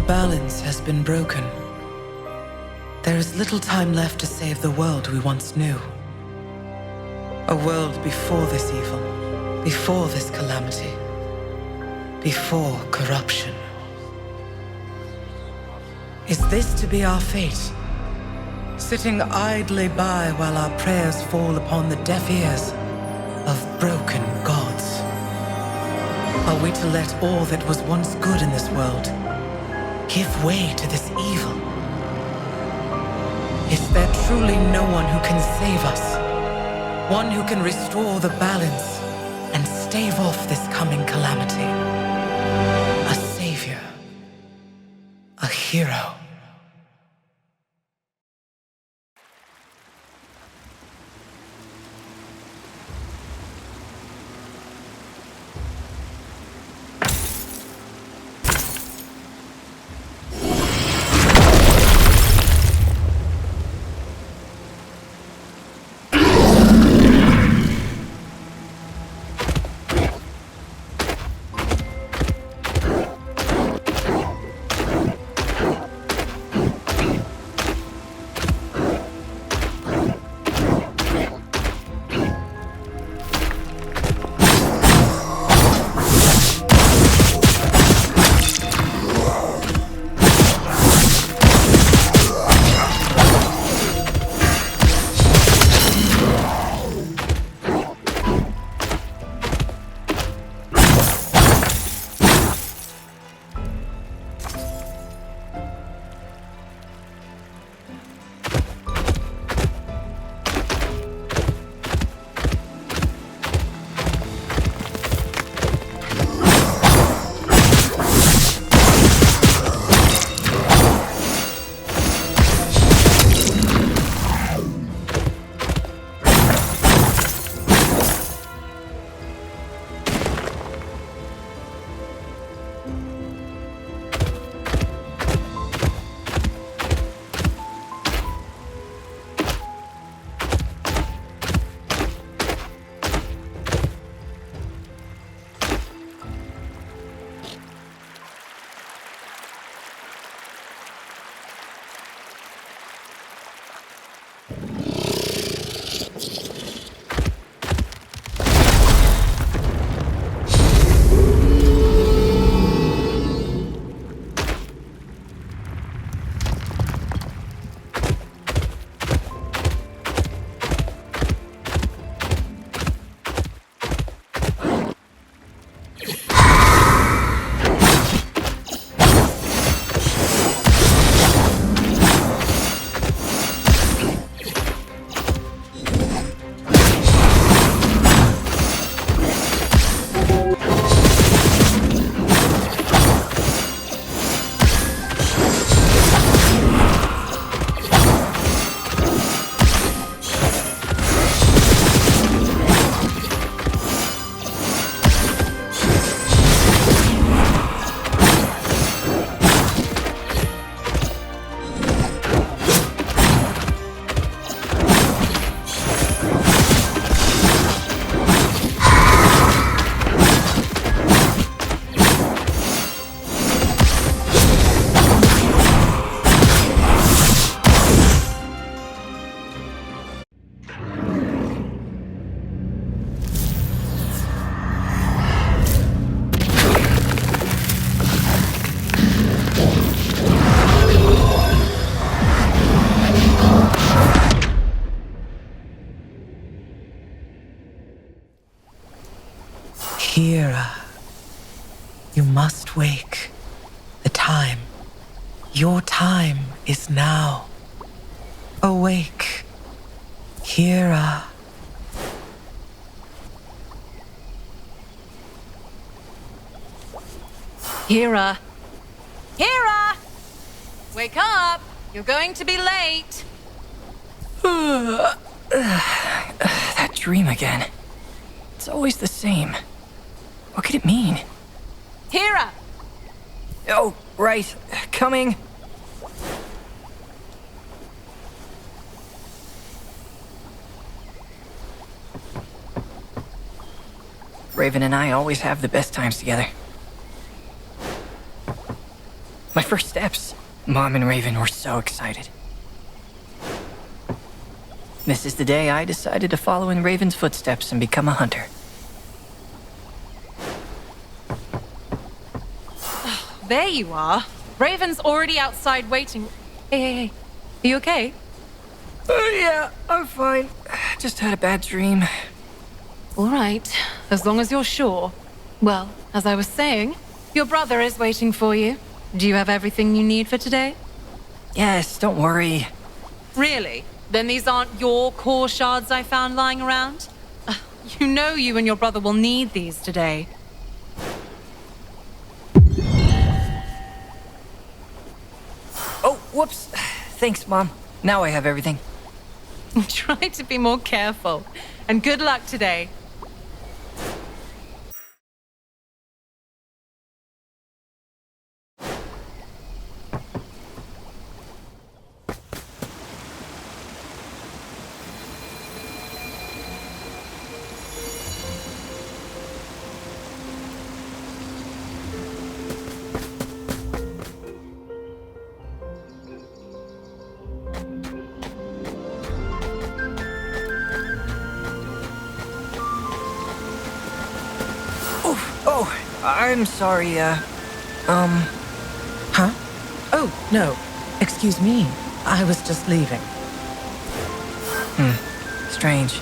balance has been broken. There is little time left to save the world we once knew. A world before this evil, before this calamity, before corruption. Is this to be our fate? Sitting idly by while our prayers fall upon the deaf ears of broken gods? Are we to let all that was once good in this world give way to this evil? Is there truly no one who can save us? One who can restore the balance and stave off this coming calamity? A savior. A hero. Kira, you must wake. The time, your time is now. Awake, Kira. Kira! Kira! Wake up! You're going to be late! That dream again. It's always the same. What could it mean? Kira! Oh, right. Coming. Raven and I always have the best times together. My first steps. Mom and Raven were so excited. This is the day I decided to follow in Raven's footsteps and become a hunter. There you are. Raven's already outside waiting. Hey. Are you okay? Yeah, I'm fine. Just had a bad dream. All right, as long as you're sure. Well, as I was saying, your brother is waiting for you. Do you have everything you need for today? Yes, don't worry. Really? Then these aren't your core shards I found lying around? You know you and your brother will need these today. Oh, whoops. Thanks, Mom. Now I have everything. Try to be more careful. And good luck today. Oh, I'm sorry, Huh? Oh, no. Excuse me. I was just leaving. strange.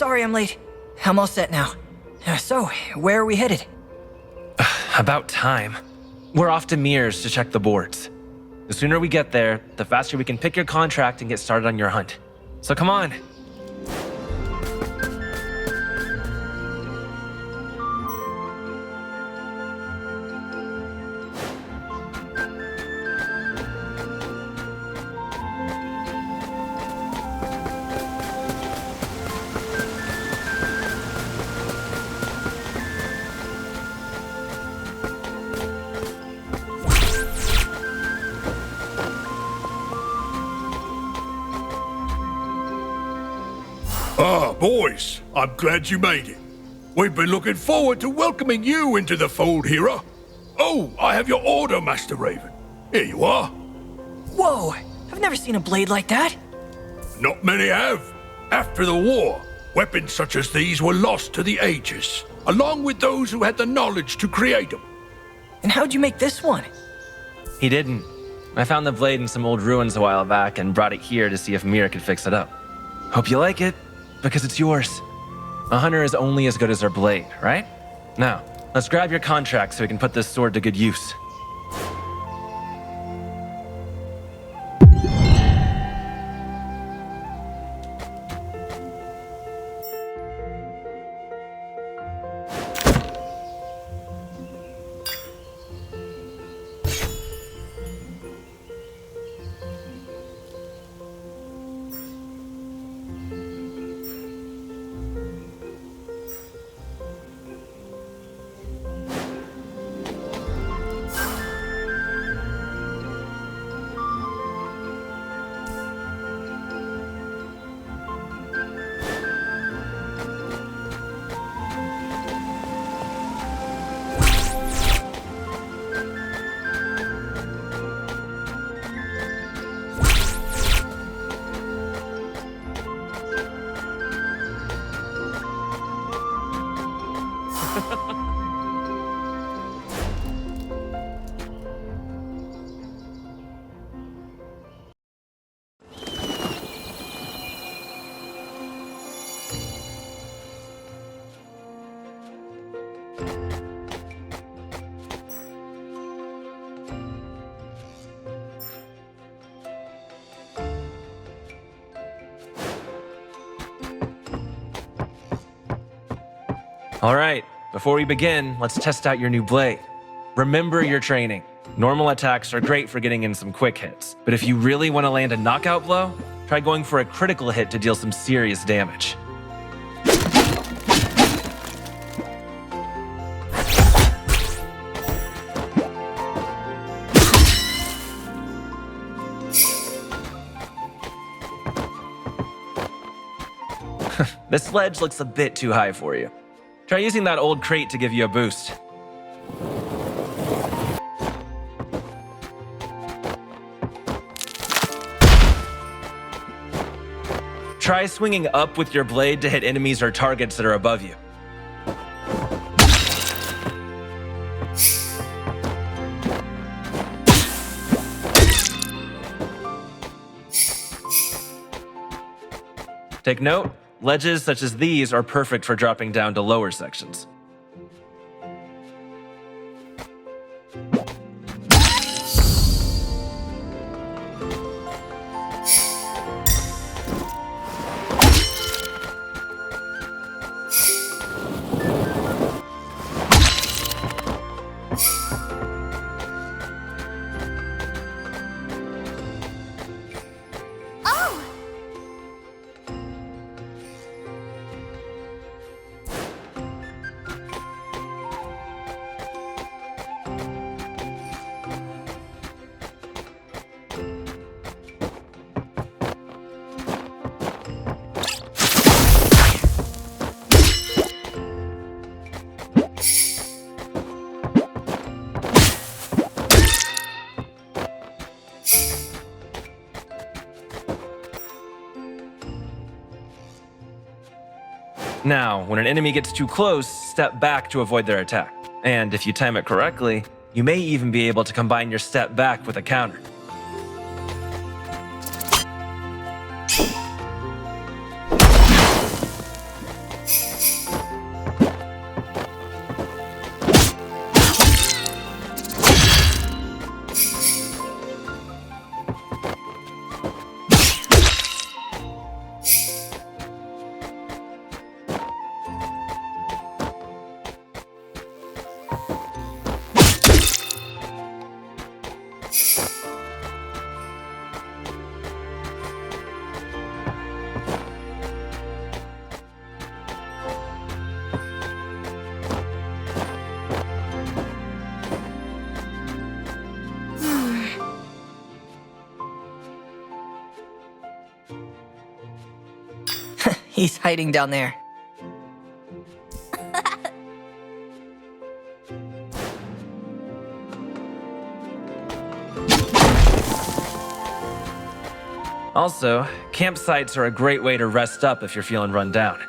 Sorry I'm late. I'm all set now. So, where are we headed? About time. We're off to Mears to check the boards. The sooner we get there, the faster we can pick your contract and get started on your hunt. So come on. Boys, I'm glad you made it. We've been looking forward to welcoming you into the fold, hero. Oh, I have your order, Master Raven. Here you are. Whoa! I've never seen a blade like that. Not many have. After the war, weapons such as these were lost to the ages, along with those who had the knowledge to create them. And how'd you make this one? He didn't. I found the blade in some old ruins a while back and brought it here to see if Mira could fix it up. Hope you like it, because it's yours. A hunter is only as good as their blade, right? Now, let's grab your contract so we can put this sword to good use. All right, before we begin, let's test out your new blade. Remember your training. Normal attacks are great for getting in some quick hits, but if you really want to land a knockout blow, try going for a critical hit to deal some serious damage. This ledge looks a bit too high for you. Try using that old crate to give you a boost. Try swinging up with your blade to hit enemies or targets that are above you. Take note, ledges such as these are perfect for dropping down to lower sections. Now, when an enemy gets too close, step back to avoid their attack. And if you time it correctly, you may even be able to combine your step back with a counter. He's hiding down there. Also, campsites are a great way to rest up if you're feeling run down.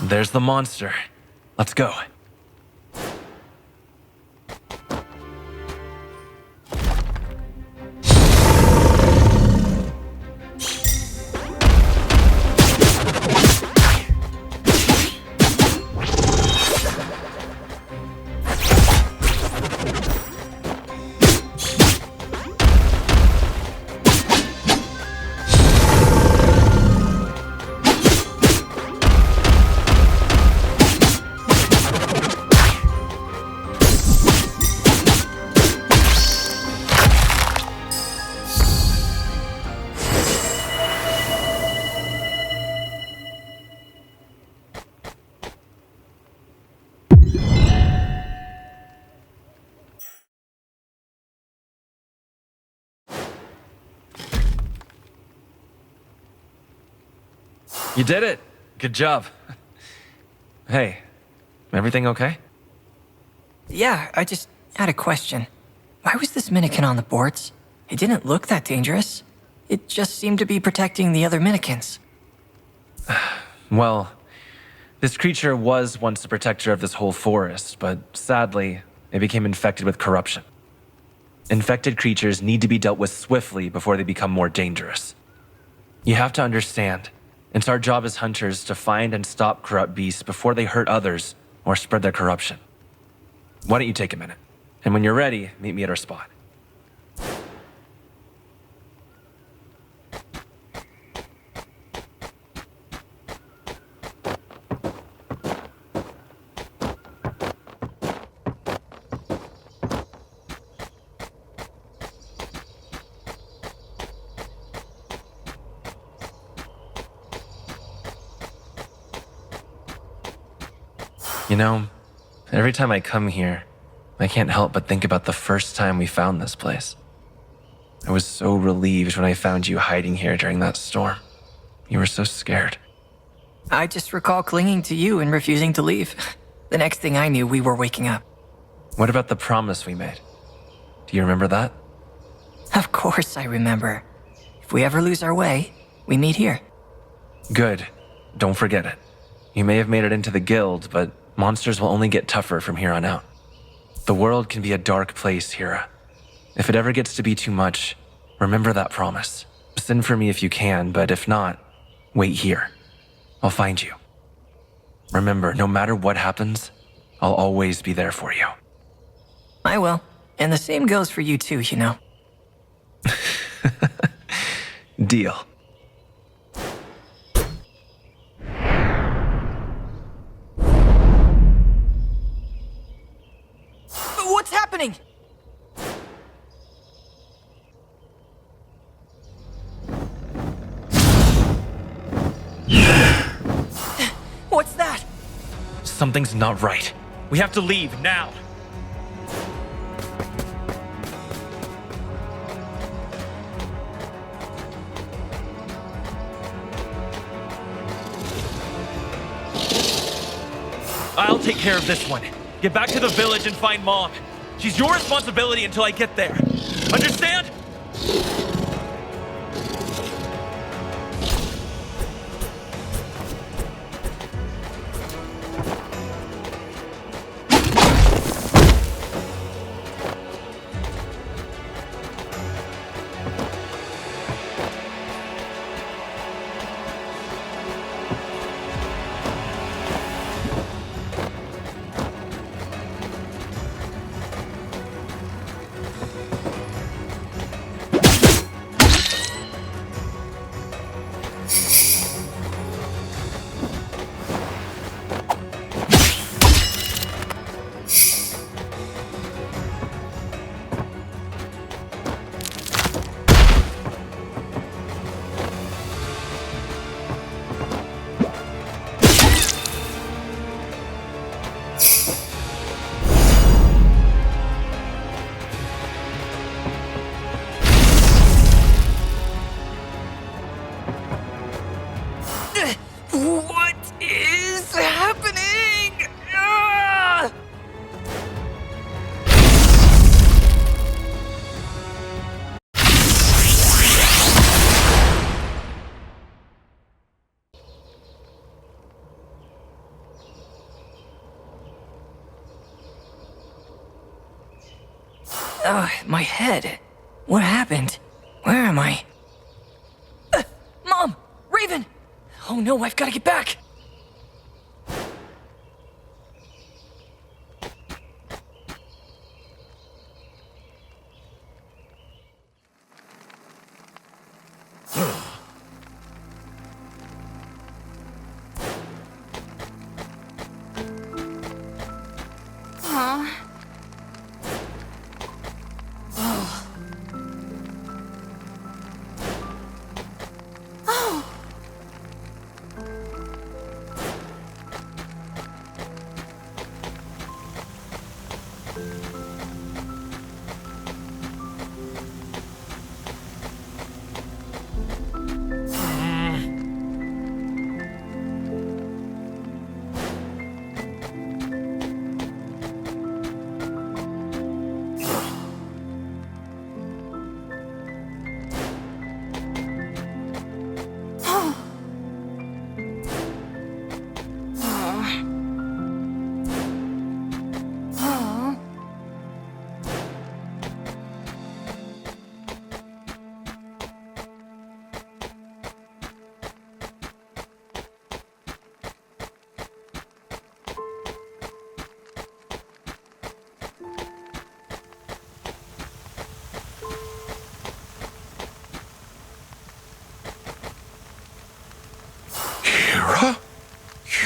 There's the monster. Let's go. You did it! Good job. Hey, everything okay? Yeah, I just had a question. Why was this Minikin on the boards? It didn't look that dangerous. It just seemed to be protecting the other Minikins. Well, this creature was once the protector of this whole forest, but sadly, it became infected with corruption. Infected creatures need to be dealt with swiftly before they become more dangerous. You have to understand, it's our job as hunters to find and stop corrupt beasts before they hurt others or spread their corruption. Why don't you take a minute? And when you're ready, meet me at our spot. You know, every time I come here, I can't help but think about the first time we found this place. I was so relieved when I found you hiding here during that storm. You were so scared. I just recall clinging to you and refusing to leave. The next thing I knew, we were waking up. What about the promise we made? Do you remember that? Of course I remember. If we ever lose our way, we meet here. Good. Don't forget it. You may have made it into the guild, but monsters will only get tougher from here on out. The world can be a dark place, Hira. If it ever gets to be too much, remember that promise. Send for me if you can, but if not, wait here. I'll find you. Remember, no matter what happens, I'll always be there for you. I will. And the same goes for you too, you know. Deal. What's happening? Something's not right. We have to leave now. I'll take care of this one. Get back to the village and find Mom. She's your responsibility until I get there. Understand? What is happening? Ah! My head. What happened? Where am I? Mom! Raven! Oh no, I've got to get back!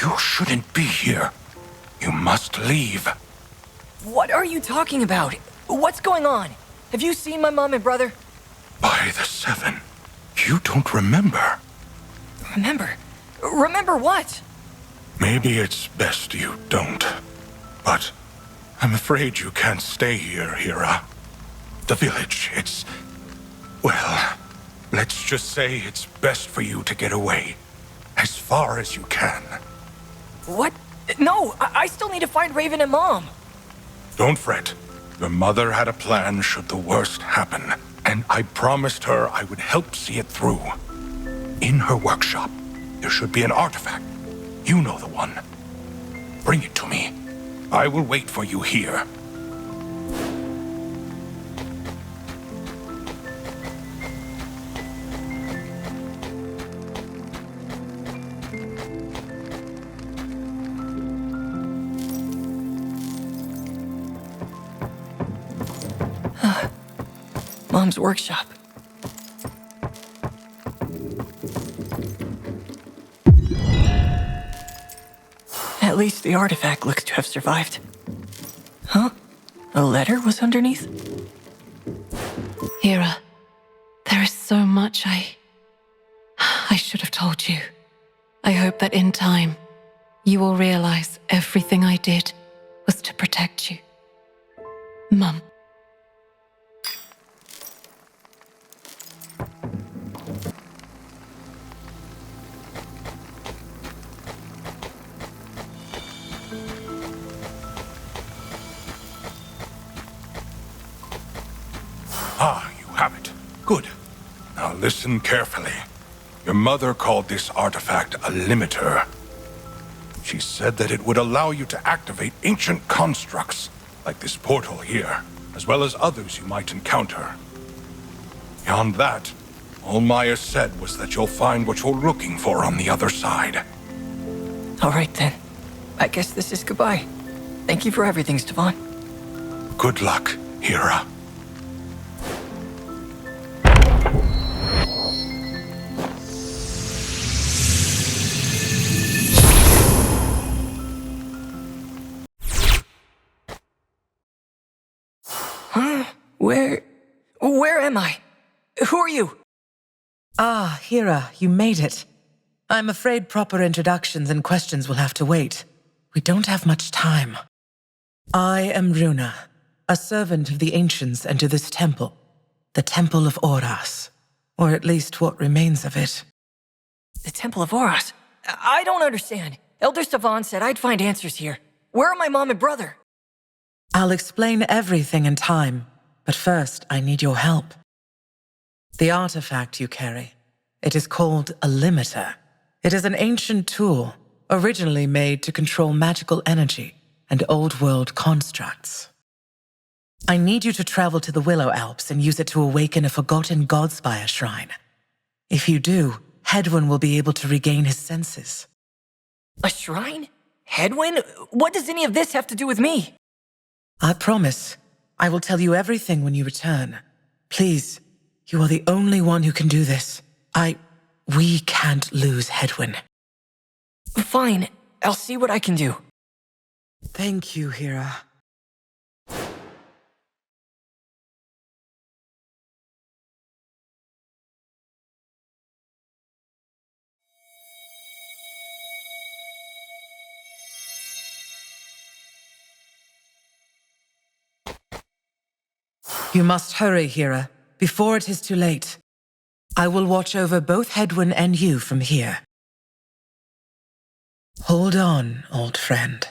You shouldn't be here. You must leave. What are you talking about? What's going on? Have you seen my mom and brother? By the Seven, you don't remember. Remember? Remember what? Maybe it's best you don't. But I'm afraid you can't stay here, Hira. The village, well, let's just say it's best for you to get away. As far as you can. What? No, I still need to find Raven and Mom. Don't fret. Your mother had a plan should the worst happen, and I promised her I would help see it through. In her workshop, there should be an artifact. You know the one. Bring it to me. I will wait for you here. Mom's workshop. At least the artifact looks to have survived. Huh? A letter was underneath? Hira, there is so much I should have told you. I hope that in time, you will realize everything I did was to protect you. Mum. Ah, you have it. Good. Now listen carefully. Your mother called this artifact a limiter. She said that it would allow you to activate ancient constructs, like this portal here, as well as others you might encounter. Beyond that, all Maya said was that you'll find what you're looking for on the other side. All right then. I guess this is goodbye. Thank you for everything, Stefan. Good luck, Hera. Huh? Where am I? Who are you? Ah, Hera, you made it. I'm afraid proper introductions and questions will have to wait. We don't have much time. I am Runa, a servant of the Ancients and to this temple, the Temple of Oras, or at least what remains of it. The Temple of Oras? I don't understand. Elder Stefan said I'd find answers here. Where are my mom and brother? I'll explain everything in time, but first I need your help. The artifact you carry, it is called a limiter. It is an ancient tool, originally made to control magical energy and old-world constructs. I need you to travel to the Willow Alps and use it to awaken a forgotten Godspire shrine. If you do, Hedwyn will be able to regain his senses. A shrine? Hedwyn? What does any of this have to do with me? I promise. I will tell you everything when you return. Please, you are the only one who can do this. We can't lose Hedwyn. Fine. I'll see what I can do. Thank you, Hera. You must hurry, Hera, before it is too late. I will watch over both Hedwyn and you from here. Hold on, old friend.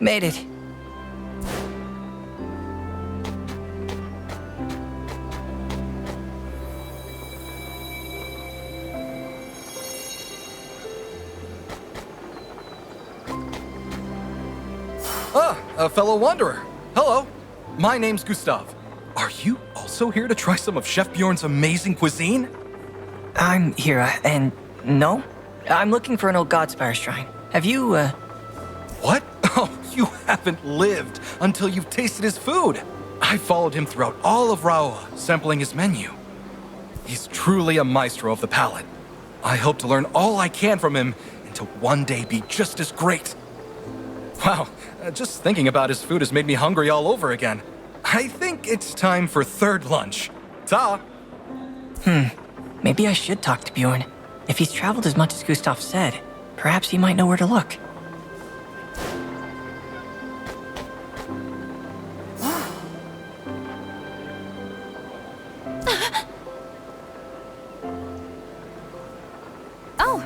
Made it. Ah, a fellow wanderer. Hello. My name's Gustav. Are you also here to try some of Chef Bjorn's amazing cuisine? I'm Hira, and no? I'm looking for an old Godspire shrine. Have you, What? Oh, you haven't lived until you've tasted his food. I followed him throughout all of Raoa, sampling his menu. He's truly a maestro of the palate. I hope to learn all I can from him and to one day be just as great. Wow, just thinking about his food has made me hungry all over again. I think it's time for third lunch. Ta! maybe I should talk to Bjorn. If he's traveled as much as Gustav said, perhaps he might know where to look. Oh!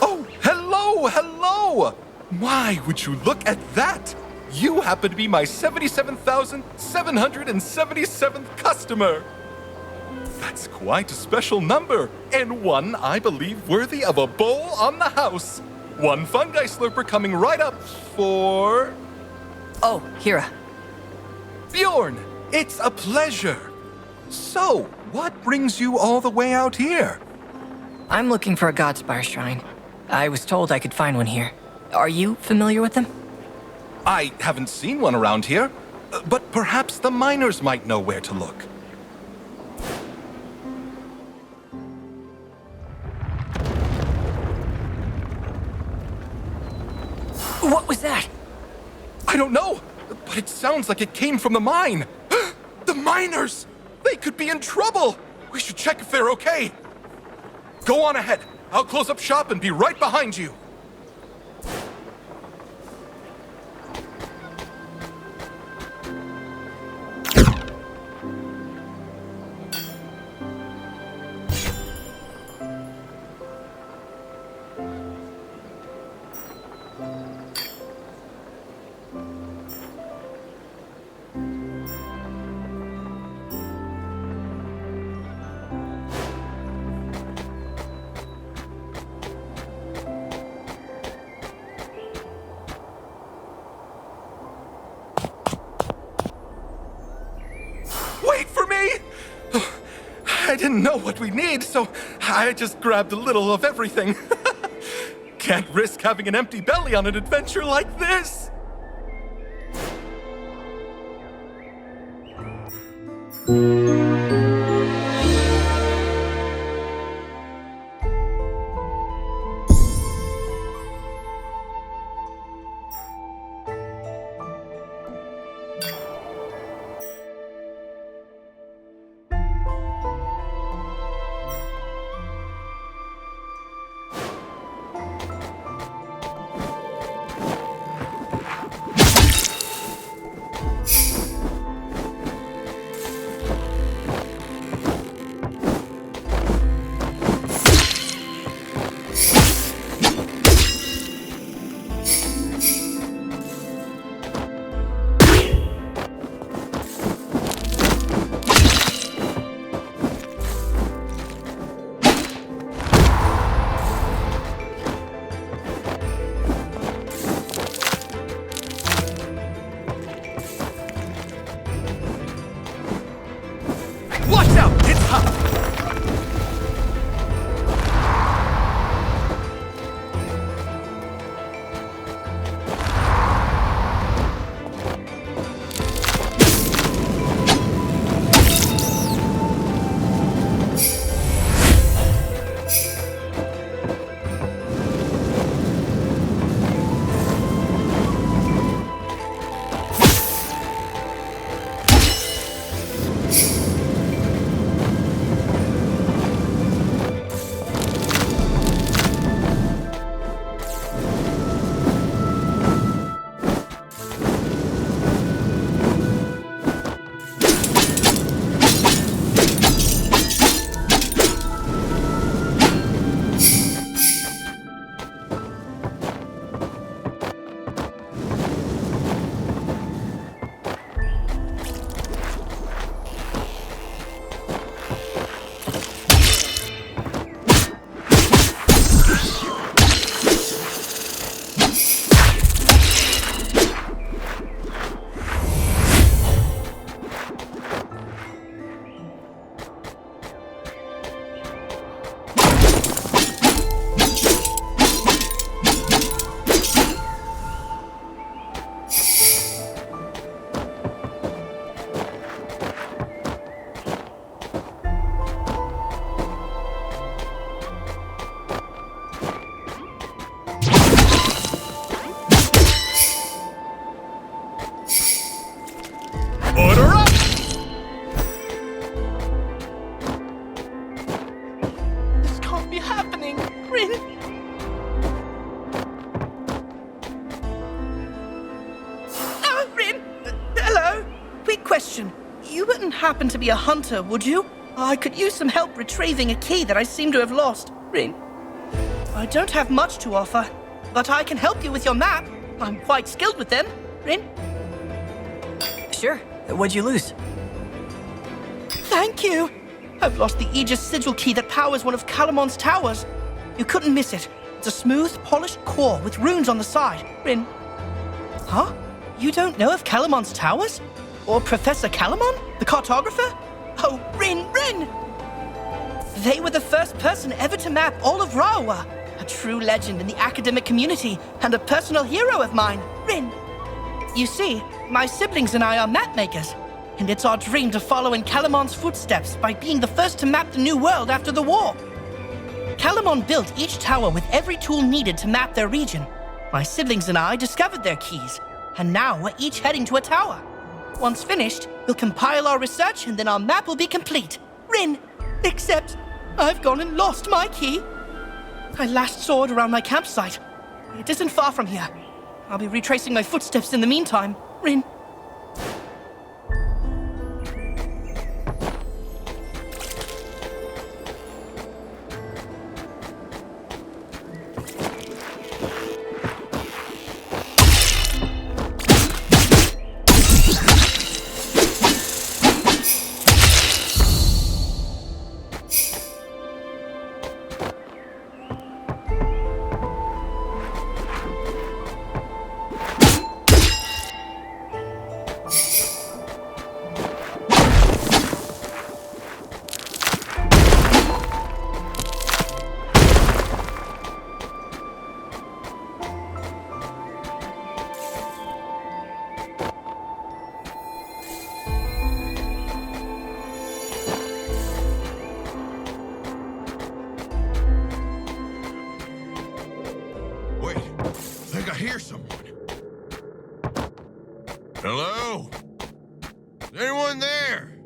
Oh, hello, hello! Why, would you look at that? You happen to be my 77,777th customer. That's quite a special number, and one, I believe, worthy of a bowl on the house. One fungi slurper coming right up for... Oh, Hira. Bjorn, it's a pleasure. So, what brings you all the way out here? I'm looking for a Godspire shrine. I was told I could find one here. Are you familiar with them? I haven't seen one around here, but perhaps the miners might know where to look. What was that? I don't know, but it sounds like it came from the mine. The miners! They could be in trouble! We should check if they're okay. Go on ahead. I'll close up shop and be right behind you. Wait for me! I didn't know what we need, so I just grabbed a little of everything. Can't risk having an empty belly on an adventure like this! be happening? Rin? Rin! Hello? Quick question. You wouldn't happen to be a hunter, would you? I could use some help retrieving a key that I seem to have lost. Rin? I don't have much to offer, but I can help you with your map. I'm quite skilled with them. Rin? Sure. What'd you lose? Thank you! I've lost the Aegis sigil key that powers one of Calamon's towers. You couldn't miss it. It's a smooth, polished core with runes on the side. Rin. Huh? You don't know of Calamon's towers? Or Professor Calamon, the cartographer? Oh, Rin! They were the first person ever to map all of Rawa. A true legend in the academic community and a personal hero of mine. Rin. You see, my siblings and I are map makers. And it's our dream to follow in Calamon's footsteps by being the first to map the new world after the war. Calamon built each tower with every tool needed to map their region. My siblings and I discovered their keys, and now we're each heading to a tower. Once finished, we'll compile our research and then our map will be complete. Rin, except I've gone and lost my key. I last saw it around my campsite. It isn't far from here. I'll be retracing my footsteps in the meantime. Rin. Wait, I think I hear someone. Hello? Is anyone there?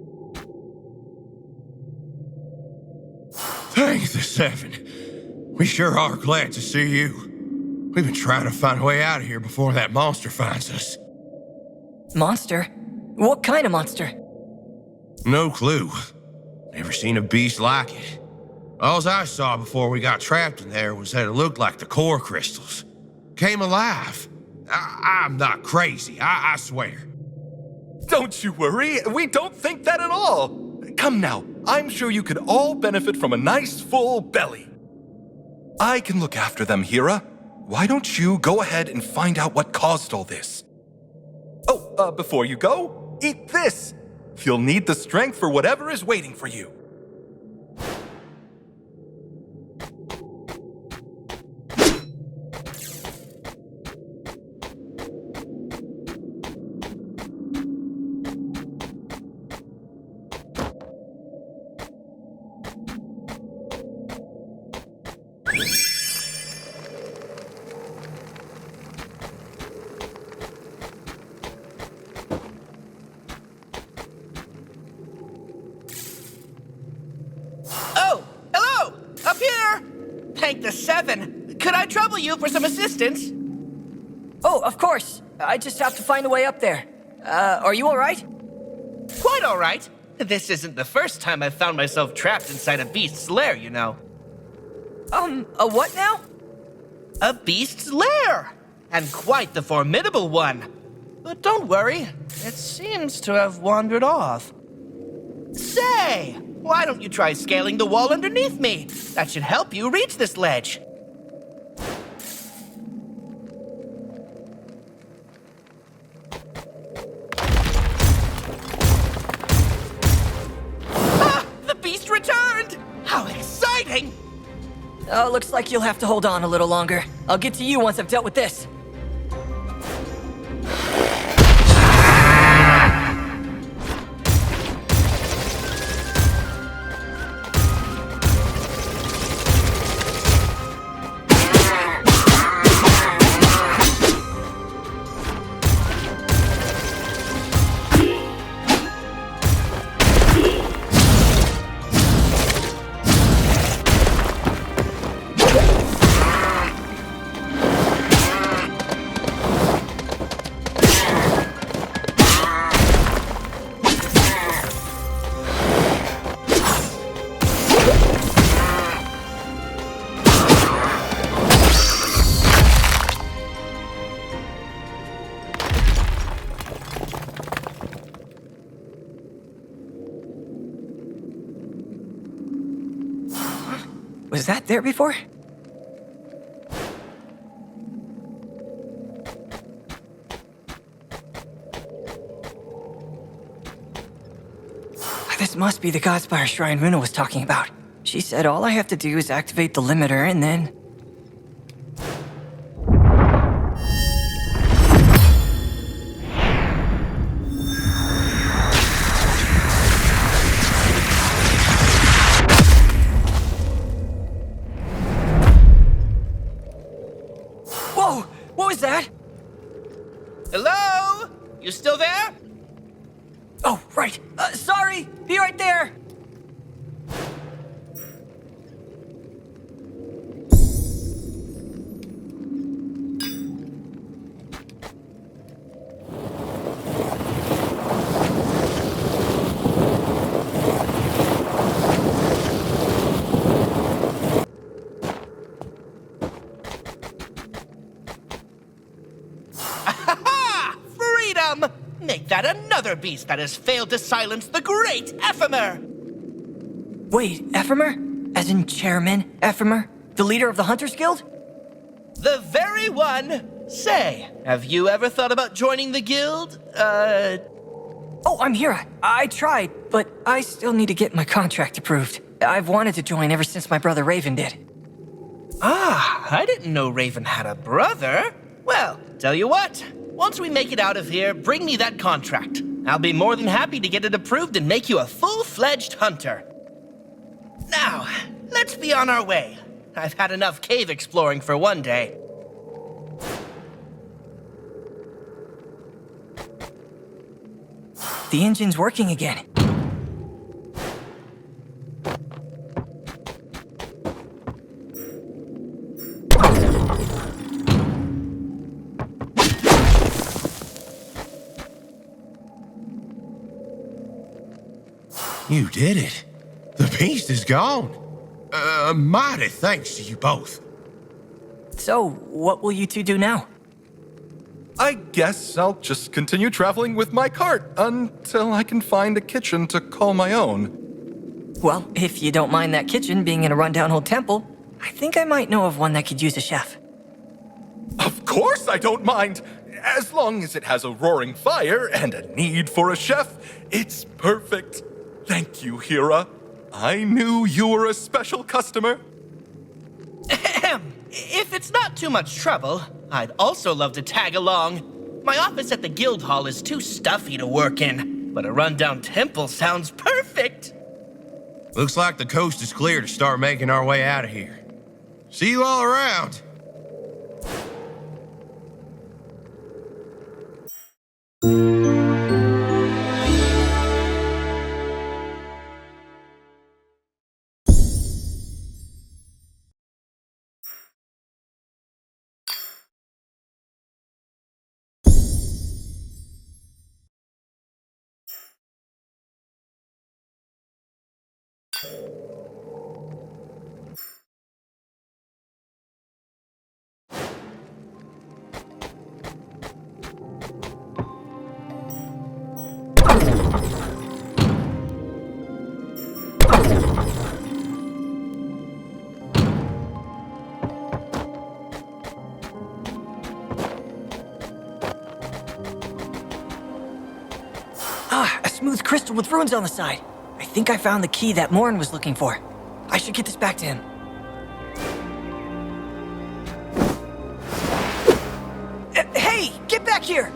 Thanks, the Seven. We sure are glad to see you. We've been trying to find a way out of here before that monster finds us. Monster? What kind of monster? No clue. Never seen a beast like it. All I saw before we got trapped in there was that it looked like the core crystals. Came alive. I'm not crazy, I swear. Don't you worry, we don't think that at all. Come now, I'm sure you could all benefit from a nice full belly. I can look after them, Hira. Why don't you go ahead and find out what caused all this? Oh, before you go, eat this. You'll need the strength for whatever is waiting for you. Hank the Seven. Could I trouble you for some assistance? Oh, of course. I just have to find a way up there. Are you all right? Quite all right. This isn't the first time I've found myself trapped inside a beast's lair, you know. A what now? A beast's lair! And quite the formidable one. But don't worry, it seems to have wandered off. Say, why don't you try scaling the wall underneath me? That should help you reach this ledge. Ah! The beast returned! How exciting! Looks like you'll have to hold on a little longer. I'll get to you once I've dealt with this. Was that there before? This must be the Godspire shrine Runa was talking about. She said all I have to do is activate the limiter and then... Whoa! What was that? Hello? You still there? Oh, right. Sorry! Be right there! Freedom! Make that another beast that has failed to silence the great Ephemer! Wait, Ephemer? As in Chairman Ephemer? The leader of the Hunters Guild? The very one! Say, have you ever thought about joining the guild? Oh, I'm here. I tried, but I still need to get my contract approved. I've wanted to join ever since my brother Raven did. Ah, I didn't know Raven had a brother. Well, tell you what. Once we make it out of here, bring me that contract. I'll be more than happy to get it approved and make you a full-fledged hunter. Now, let's be on our way. I've had enough cave exploring for one day. The engine's working again. You did it. The beast is gone. Mighty thanks to you both. So, what will you two do now? I guess I'll just continue traveling with my cart until I can find a kitchen to call my own. Well, if you don't mind that kitchen being in a rundown old temple, I think I might know of one that could use a chef. Of course I don't mind! As long as it has a roaring fire and a need for a chef, it's perfect. Thank you, Hira. I knew you were a special customer. Ahem. If it's not too much trouble, I'd also love to tag along. My office at the guild hall is too stuffy to work in, but a rundown temple sounds perfect. Looks like the coast is clear to start making our way out of here. See you all around. Ah, a smooth crystal with runes on the side. I think I found the key that Morn was looking for. I should get this back to him. Hey, get back here!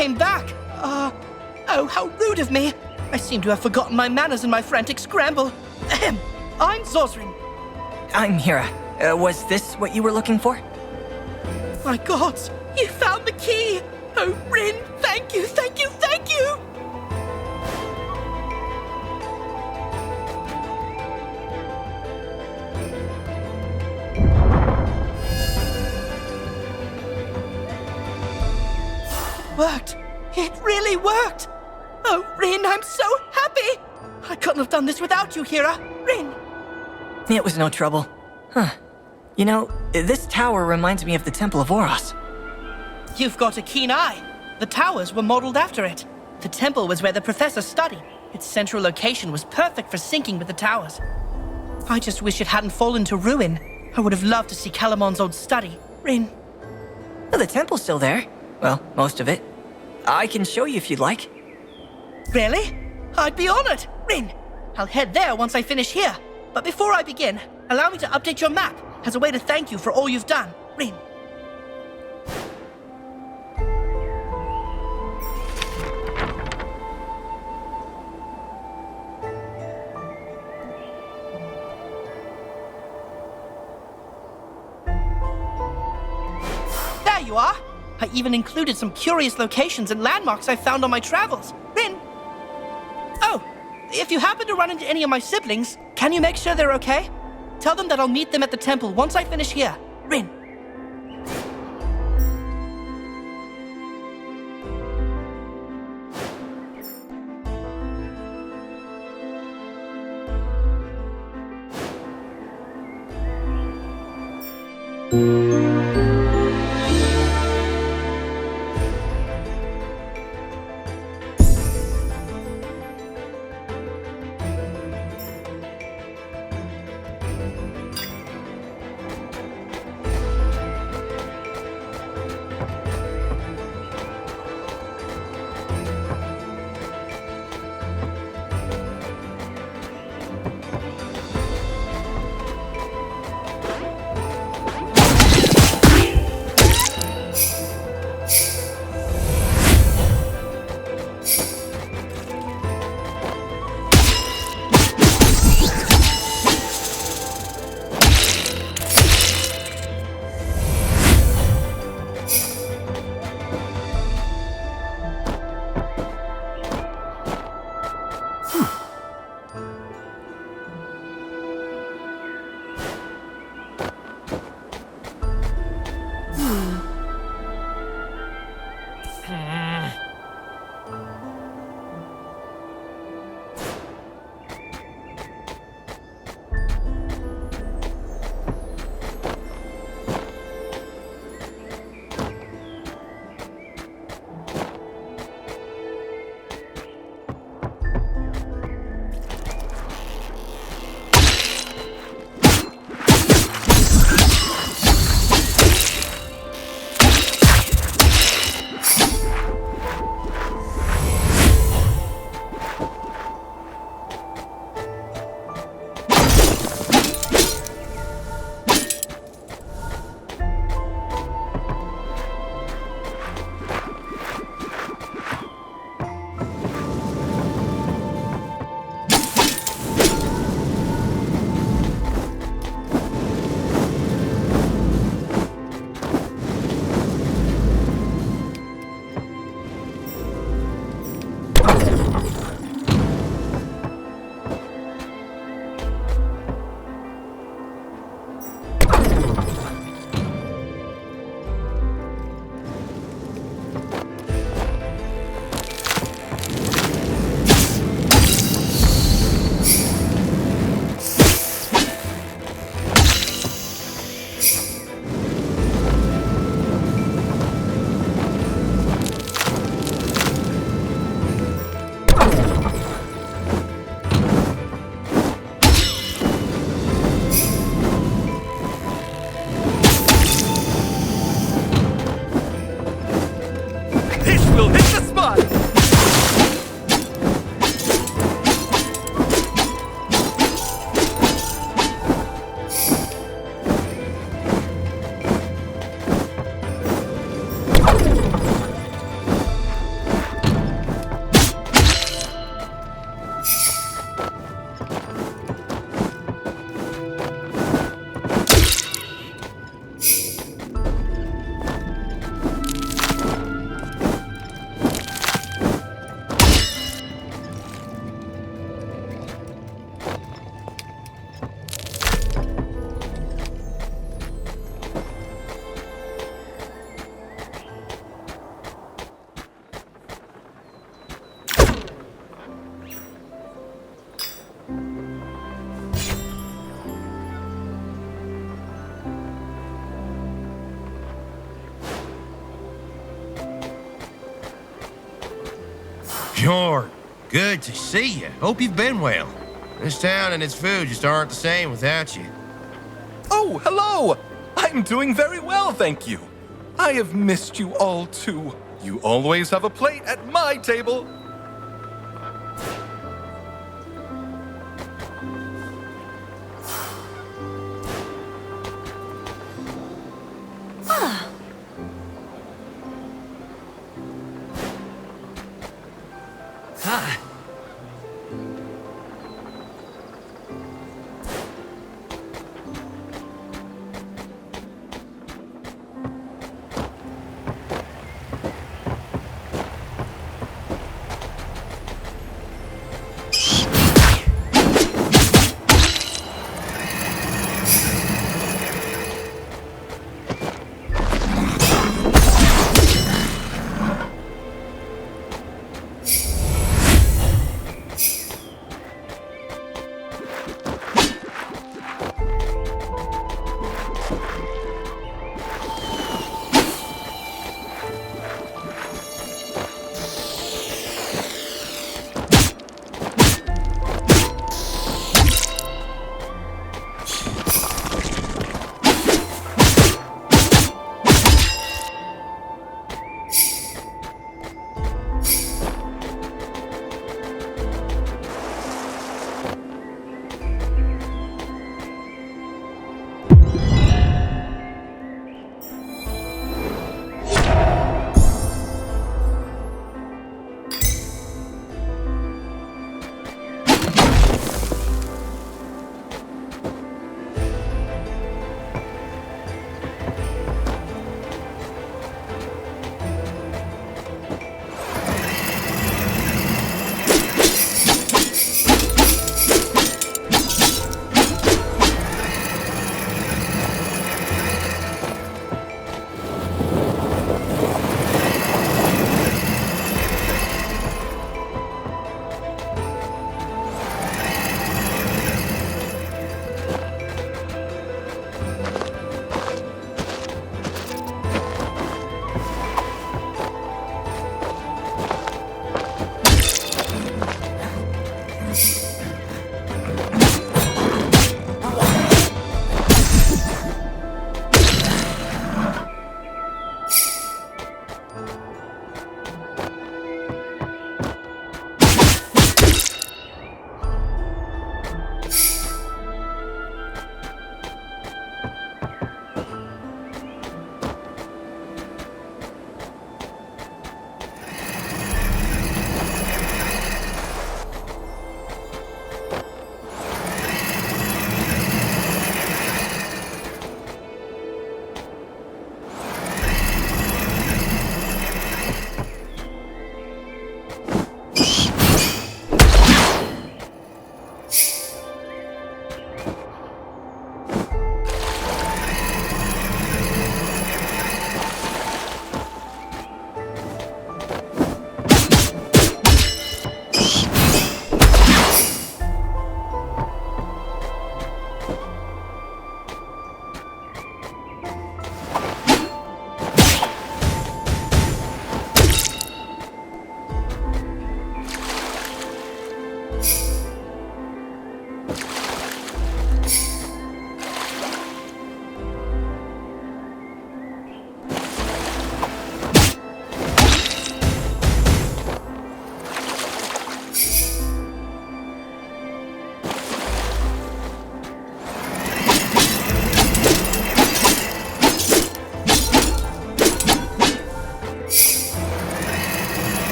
came back. Oh, how rude of me. I seem to have forgotten my manners in my frantic scramble. Ahem. I'm Zosrin. I'm Hira. Was this what you were looking for? My gods, you found the key! Oh, Rin, thank you, thank you, thank you! It worked! It really worked! Oh, Rin, I'm so happy! I couldn't have done this without you, Hira. Rin! It was no trouble. Huh. You know, this tower reminds me of the Temple of Oros. You've got a keen eye. The towers were modeled after it. The temple was where the professor studied. Its central location was perfect for syncing with the towers. I just wish it hadn't fallen to ruin. I would have loved to see Calamon's old study. Rin. Well, the temple's still there. Well, most of it. I can show you if you'd like. Really? I'd be honored. Rin. I'll head there once I finish here. But before I begin, allow me to update your map as a way to thank you for all you've done. Rin. There you are. I even included some curious locations and landmarks I found on my travels. Rin. Oh, if you happen to run into any of my siblings, can you make sure they're okay? Tell them that I'll meet them at the temple once I finish here. Rin. Bjorn, good to see you. Hope you've been well. This town and its food just aren't the same without you. Oh, hello! I'm doing very well, thank you. I have missed you all too. You always have a plate at my table.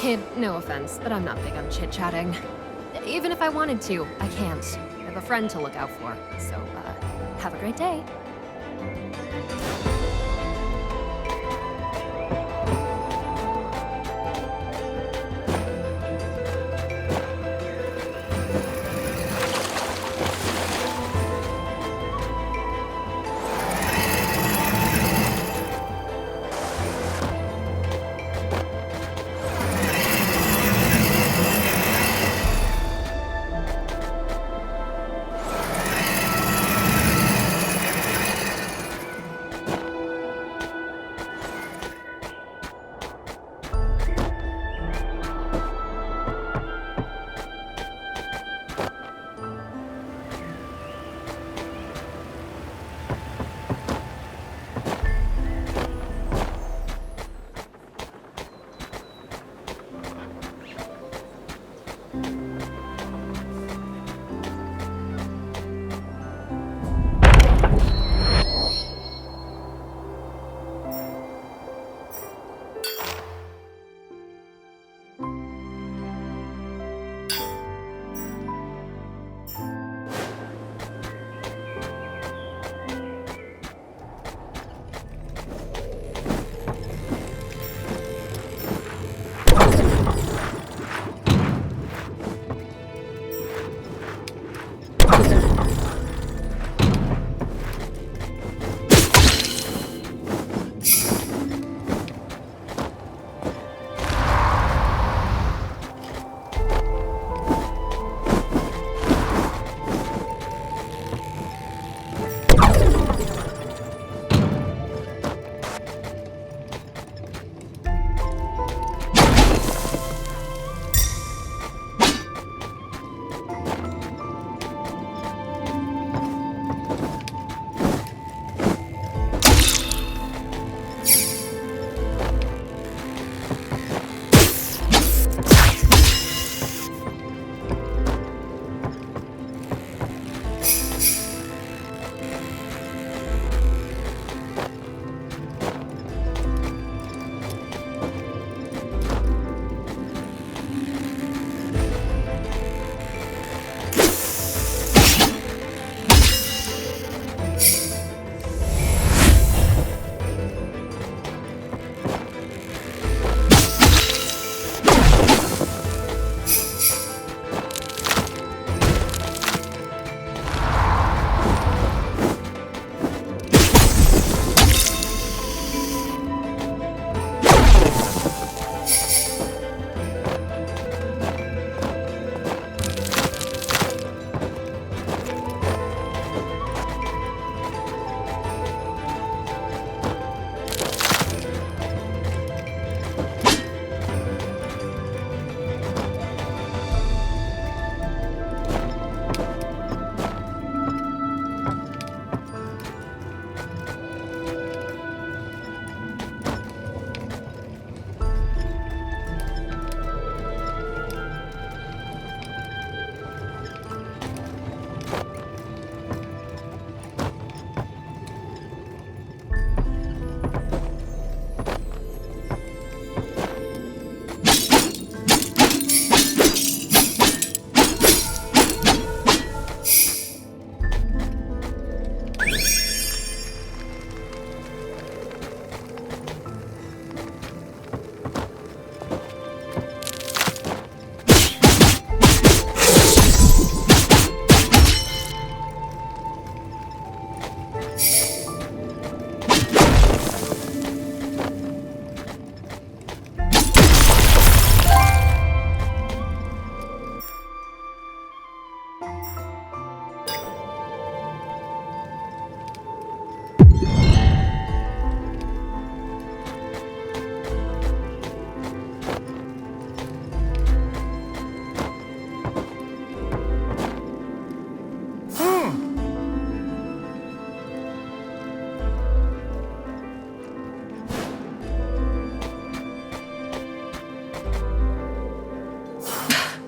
Kid, no offense, but I'm not big on chit-chatting. Even if I wanted to, I can't. I have a friend to look out for. So, have a great day.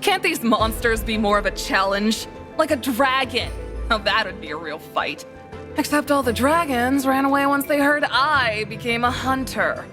Can't these monsters be more of a challenge? Like a dragon. Now that would be a real fight. Except all the dragons ran away once they heard I became a hunter.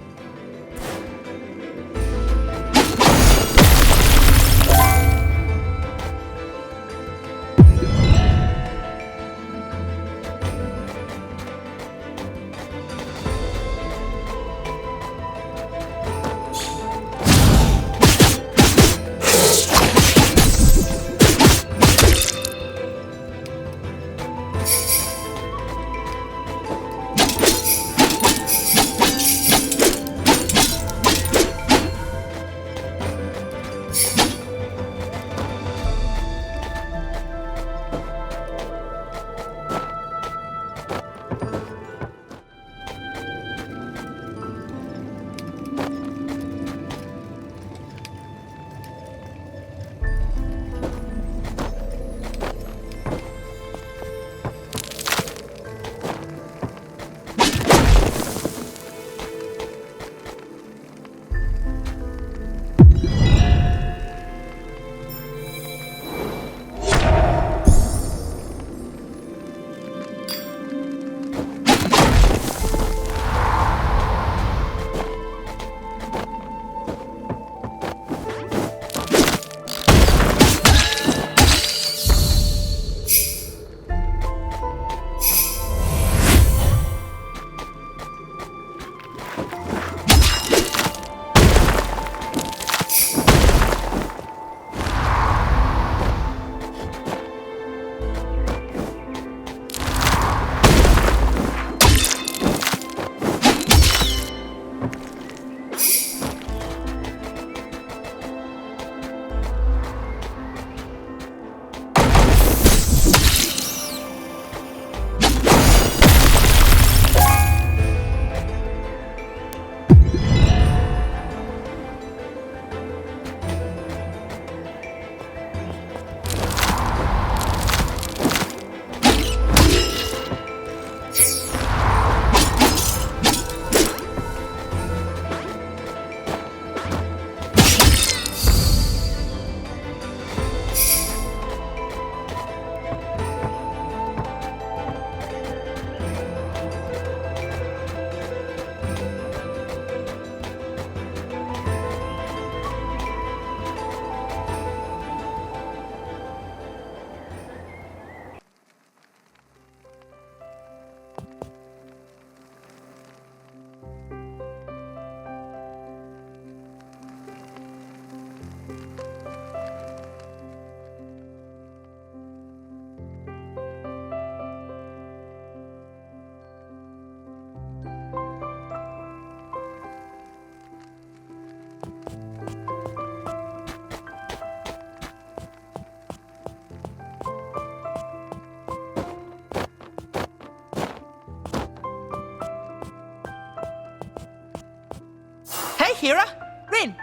Hira! Rin!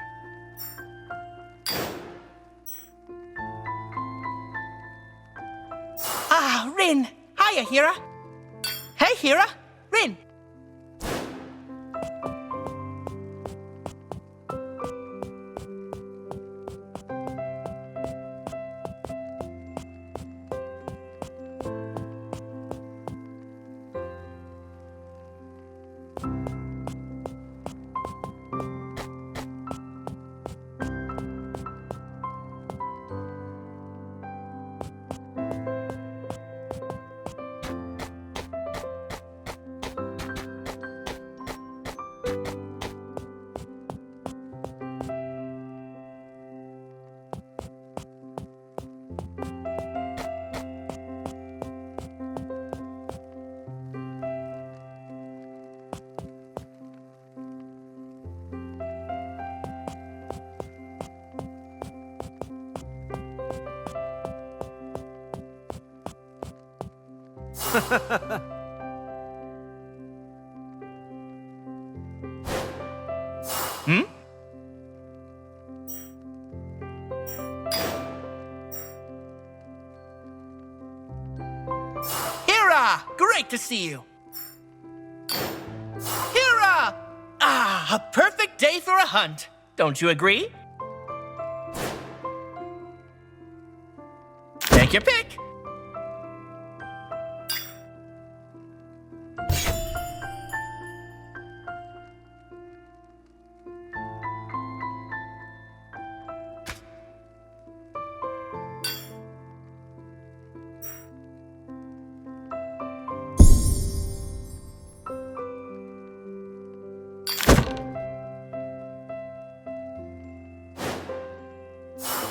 Ah, Rin! Hiya, Hira! Hey, Hira! Rin! Hmm? Hira! Great to see you! Hira! Ah, a perfect day for a hunt. Don't you agree? Take your pick.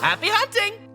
Happy hunting!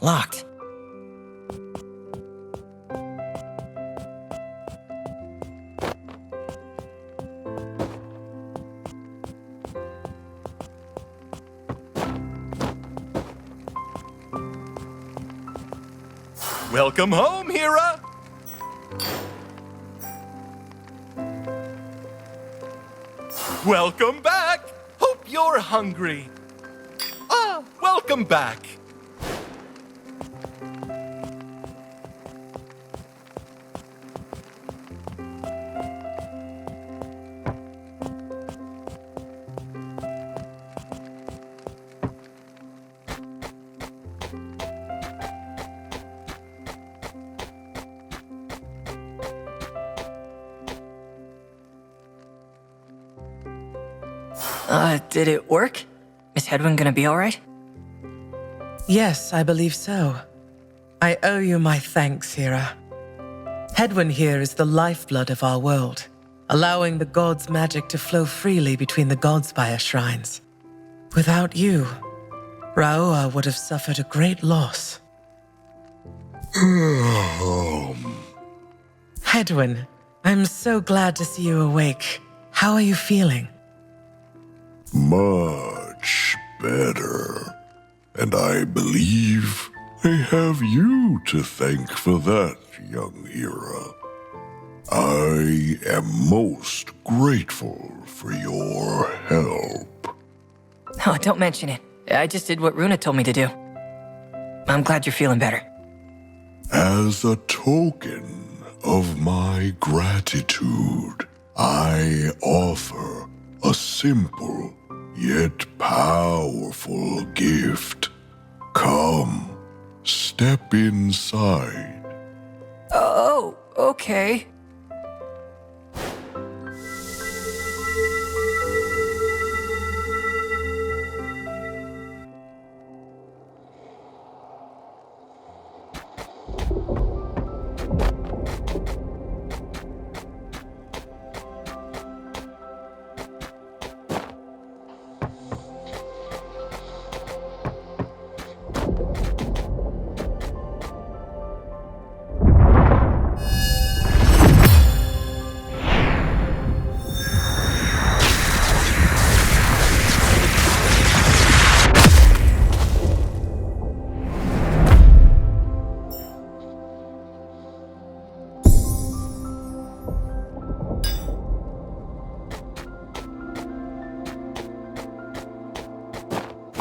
Locked. Welcome home, Hera! Welcome back! Hope you're hungry. Welcome back. Did it work? Is Hedwyn gonna be alright? Yes, I believe so. I owe you my thanks, Hera. Hedwyn here is the lifeblood of our world, allowing the gods' magic to flow freely between the Godspire shrines. Without you, Raoa would have suffered a great loss. Hedwyn, I'm so glad to see you awake. How are you feeling? Much better. And I believe I have you to thank for that, young Hera. I am most grateful for your help. Oh, don't mention it. I just did what Runa told me to do. I'm glad you're feeling better. As a token of my gratitude, I offer a simple yet powerful gift. Come, step inside. Oh, okay.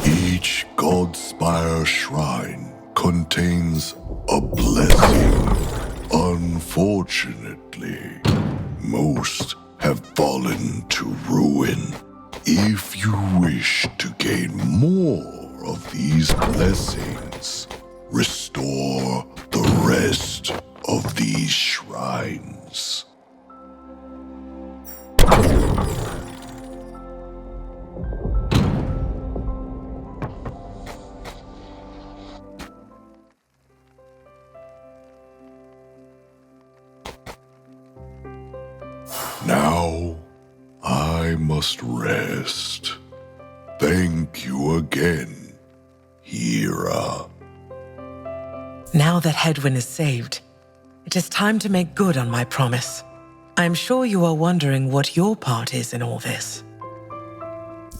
Each Godspire shrine contains a blessing. Unfortunately, most have fallen to ruin. If you wish to gain more of these blessings, restore the rest of these shrines. Now, I must rest. Thank you again, Hera. Now that Hedwyn is saved, it is time to make good on my promise. I'm sure you are wondering what your part is in all this.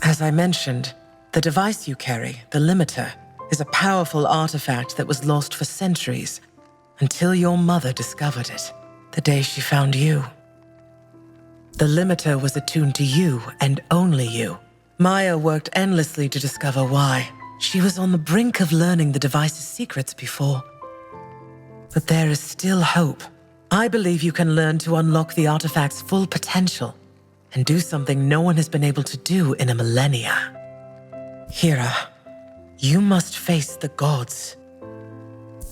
As I mentioned, the device you carry, the limiter, is a powerful artifact that was lost for centuries until your mother discovered it, the day she found you. The limiter was attuned to you and only you. Maya worked endlessly to discover why. She was on the brink of learning the device's secrets before. But there is still hope. I believe you can learn to unlock the artifact's full potential and do something no one has been able to do in a millennia. Hera, you must face the gods.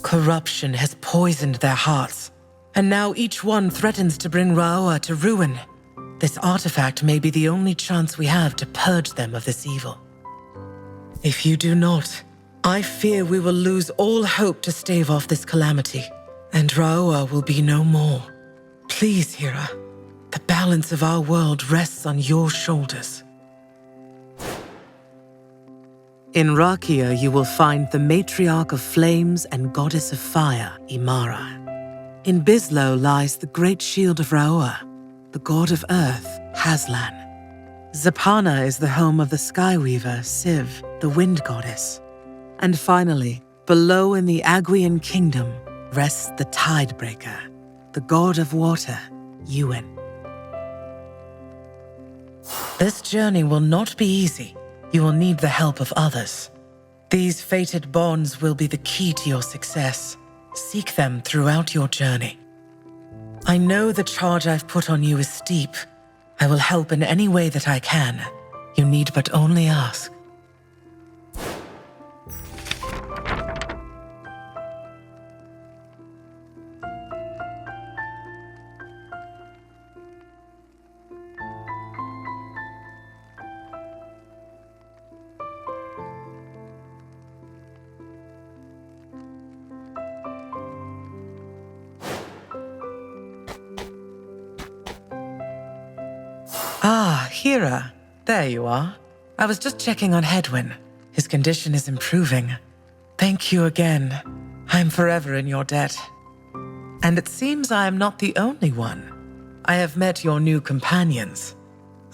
Corruption has poisoned their hearts, and now each one threatens to bring Raoa to ruin. This artifact may be the only chance we have to purge them of this evil. If you do not, I fear we will lose all hope to stave off this calamity, and Raoa will be no more. Please, Hera, the balance of our world rests on your shoulders. In Rakia, you will find the Matriarch of Flames and Goddess of Fire, Imara. In Bislo lies the Great Shield of Raoa, the God of Earth, Haslan. Zapana is the home of the Skyweaver, Siv, the Wind Goddess. And finally, below in the Aguian Kingdom rests the Tidebreaker, the God of Water, Yuan. This journey will not be easy. You will need the help of others. These fated bonds will be the key to your success. Seek them throughout your journey. I know the charge I've put on you is steep. I will help in any way that I can. You need but only ask. Ah, Hira. There you are. I was just checking on Hedwin. His condition is improving. Thank you again. I am forever in your debt. And it seems I am not the only one. I have met your new companions.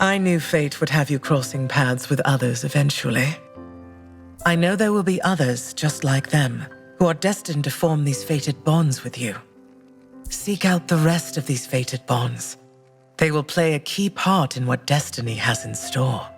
I knew fate would have you crossing paths with others eventually. I know there will be others just like them, who are destined to form these fated bonds with you. Seek out the rest of these fated bonds. They will play a key part in what destiny has in store.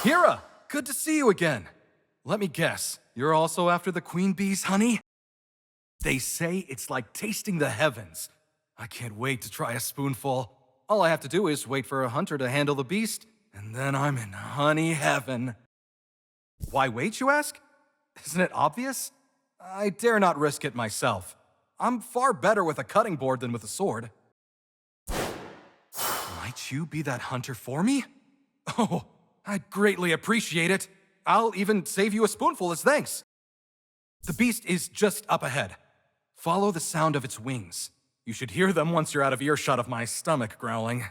Hira, good to see you again. Let me guess, you're also after the queen bee's honey? They say it's like tasting the heavens. I can't wait to try a spoonful. All I have to do is wait for a hunter to handle the beast, and then I'm in honey heaven. Why wait, you ask? Isn't it obvious? I dare not risk it myself. I'm far better with a cutting board than with a sword. Might you be that hunter for me? Oh, I'd greatly appreciate it. I'll even save you a spoonful as thanks. The beast is just up ahead. Follow the sound of its wings. You should hear them once you're out of earshot of my stomach growling.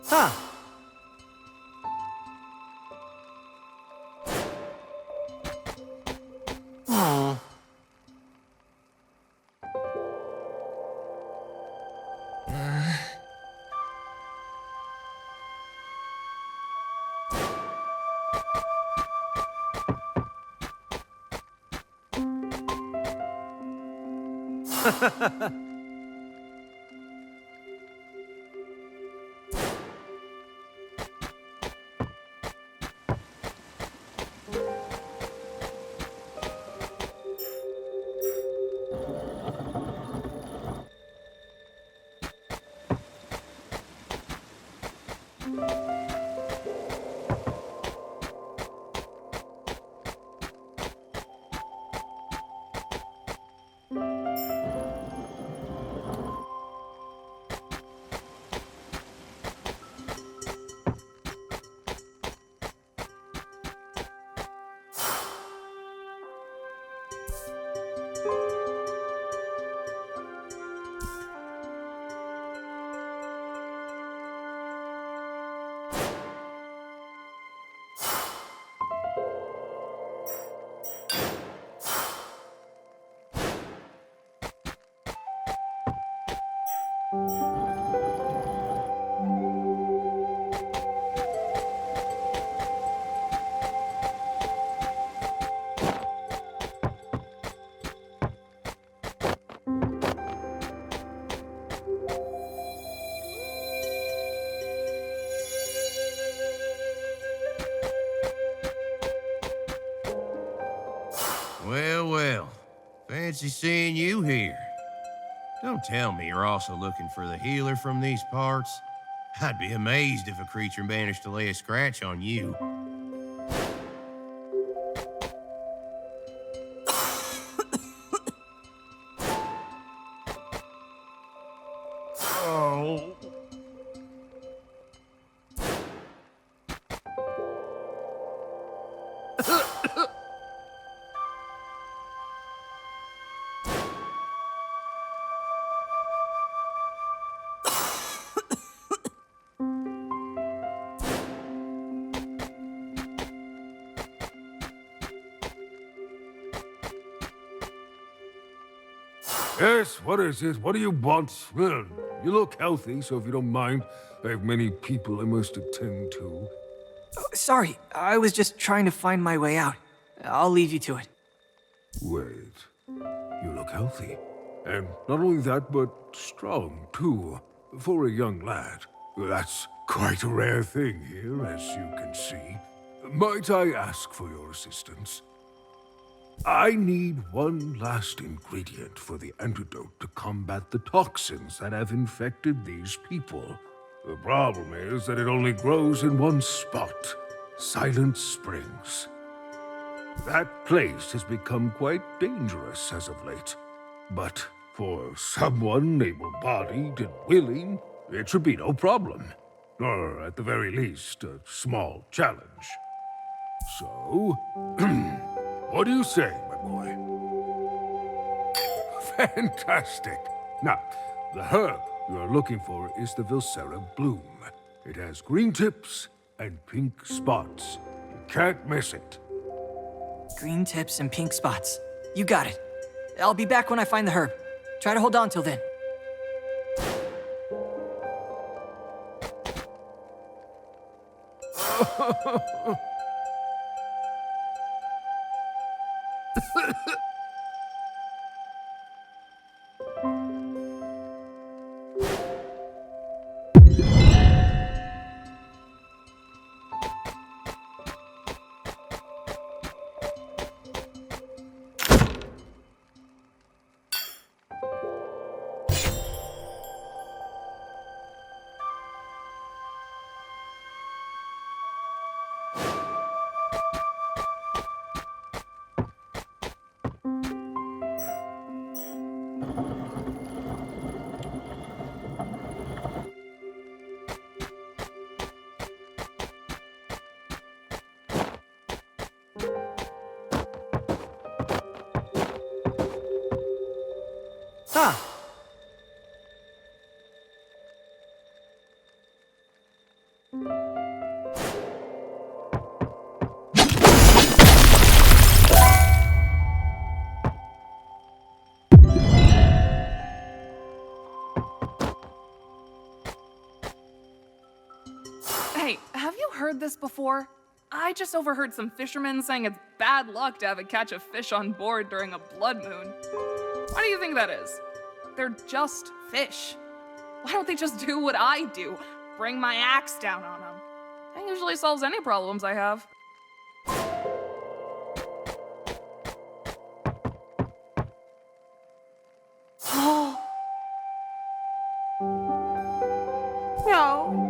Huh. Oh. Well, well. Fancy seeing you here. Don't tell me you're also looking for the healer from these parts. I'd be amazed if a creature managed to lay a scratch on you. Oh. Yes, what is it? What do you want? Well, you look healthy, so if you don't mind, I have many people I must attend to. Sorry, I was just trying to find my way out. I'll leave you to it. Wait, you look healthy. And not only that, but strong, too, for a young lad. That's quite a rare thing here, as you can see. Might I ask for your assistance? I need one last ingredient for the antidote to combat the toxins that have infected these people. The problem is that it only grows in one spot, Silent Springs. That place has become quite dangerous as of late. But for someone able-bodied and willing, it should be no problem. Or, at the very least, a small challenge. So, what do you say, my boy? Fantastic! Now, the herb you're looking for is the Vilsera Bloom. It has green tips and pink spots. You can't miss it. Green tips and pink spots. You got it. I'll be back when I find the herb. Try to hold on till then. Huh. Hey, have you heard this before? I just overheard some fishermen saying it's bad luck to have a catch of fish on board during a blood moon. Why do you think that is? They're just fish. Why don't they just do what I do? Bring my axe down on them. That usually solves any problems I have. Oh. No.